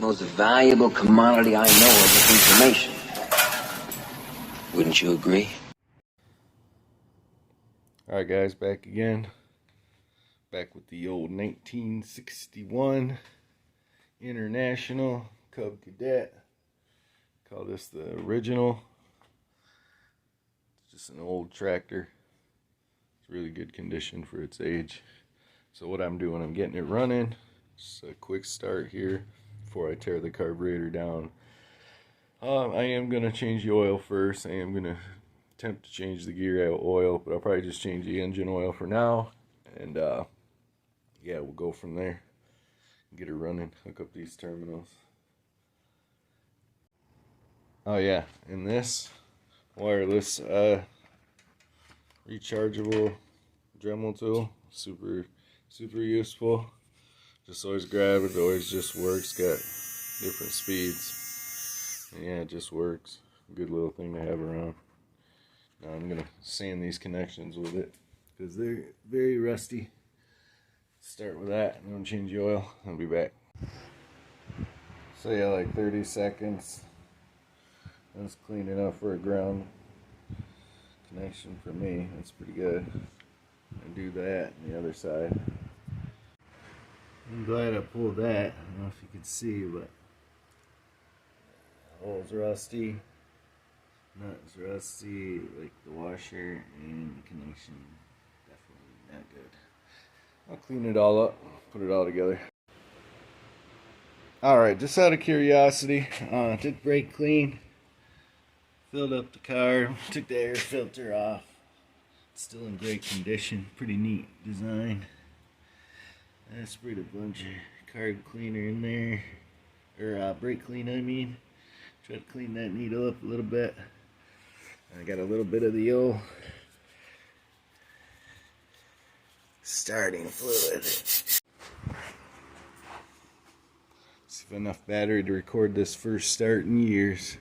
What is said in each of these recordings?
most valuable commodity I know of is information. Wouldn't you agree? Alright guys, back again. Back with the old 1961 International Cub Cadet. Call this the original. It's just an old tractor. It's really good condition for its age. So what I'm doing, I'm getting it running. Just a quick start here before I tear the carburetor down. I am going to change the oil first. I am going to attempt to change the gear oil, but I'll probably just change the engine oil for now. And yeah, we'll go from there. Get it running, hook up these terminals. Oh yeah, and this wireless rechargeable Dremel tool, super useful. Just always grab it, always just works, got different speeds. And yeah, it just works. Good little thing to have around. Now I'm gonna sand these connections with it because they're very rusty. Start with that, and then change the oil. I'll be back. So yeah, like 30 seconds. That's clean enough for a ground connection for me. That's pretty good. And do that on the other side. I'm glad I pulled that. I don't know if you can see, but the hole's rusty. Nuts rusty, like the washer, and the connection definitely not good. I'll clean it all up, put it all together. Alright, just out of curiosity, did brake clean, filled up the car, took the air filter off. It's still in great condition, pretty neat design. I sprayed a bunch of carb cleaner in there, or brake clean I mean. Try to clean that needle up a little bit. I got a little bit of the old starting fluid. See if enough battery to record this first start in years.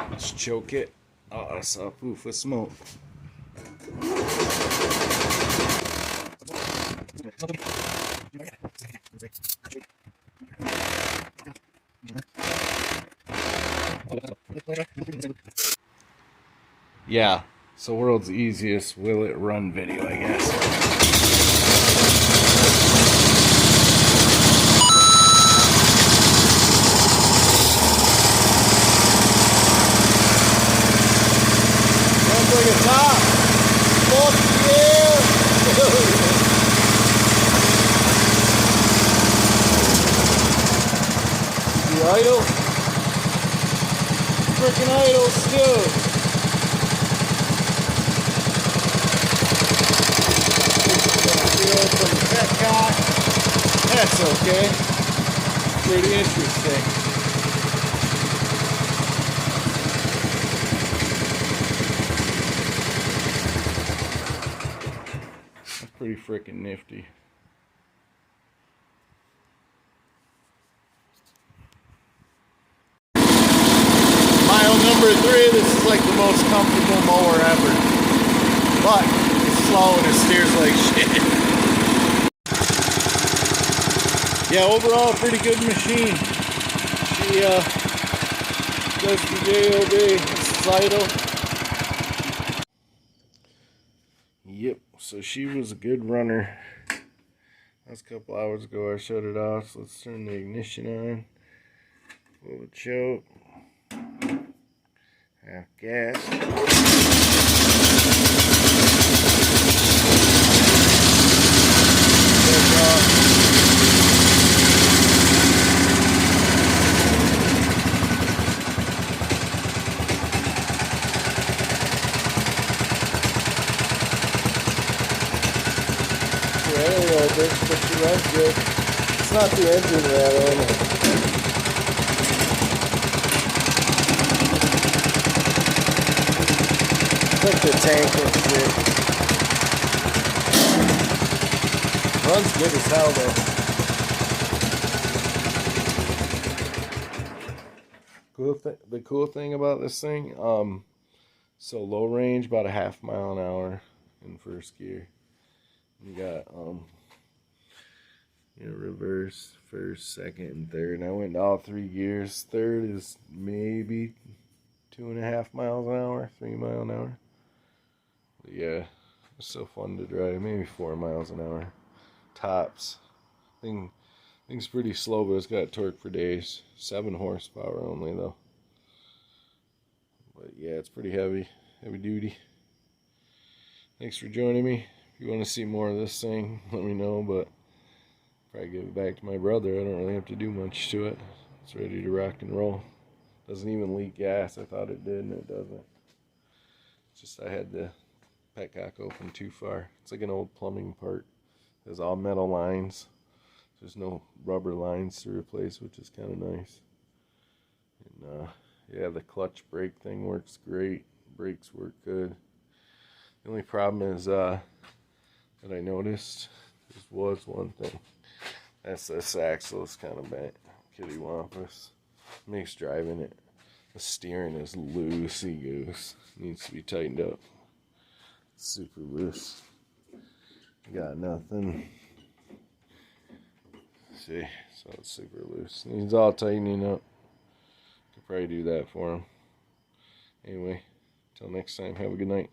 Let's choke it. Oh, I saw a poof of smoke. Yeah, so world's easiest will it run video, I guess. Runs like a top. Fuck yeah! You idle? Freaking idle still. From the Petcock. That's okay. Pretty interesting. That's pretty freaking nifty. Mile number 3, this is like the most comfortable mower ever. But it's slow and it steers like shit. Yeah, overall, pretty good machine. She does the JOB. This is idle. Yep, so she was a good runner. That was a couple hours ago. I shut it off. So let's turn the ignition on. Pull the choke. Half gas. But she runs good. It's not the engine rattling. It's like the tank and shit. Runs good as hell though. The cool thing about this thing, so low range, about a half mile an hour in first gear. You got You know, reverse, first, second, and third. And I went to all 3 gears. Third is maybe 2.5 miles an hour, 3 mile an hour. But yeah, it's so fun to drive. Maybe 4 miles an hour. Tops. Thing's pretty slow, but it's got torque for days. 7 horsepower only, though. But yeah, it's pretty heavy duty. Thanks for joining me. If you want to see more of this thing, let me know, but probably give it back to my brother. I don't really have to do much to it. It's ready to rock and roll. Doesn't even leak gas. I thought it did, and it doesn't. It's just I had the petcock open too far. It's like an old plumbing part. It has all metal lines. There's no rubber lines to replace, which is kind of nice. And yeah, the clutch brake thing works great. Brakes work good. The only problem is that I noticed was one thing. That's this axle is kind of bent, kittywampus. Makes driving it. The steering is loosey goose. Needs to be tightened up. It's super loose. Got nothing. See, so it's super loose. Needs all tightening up. Could probably do that for him. Anyway, till next time, have a good night.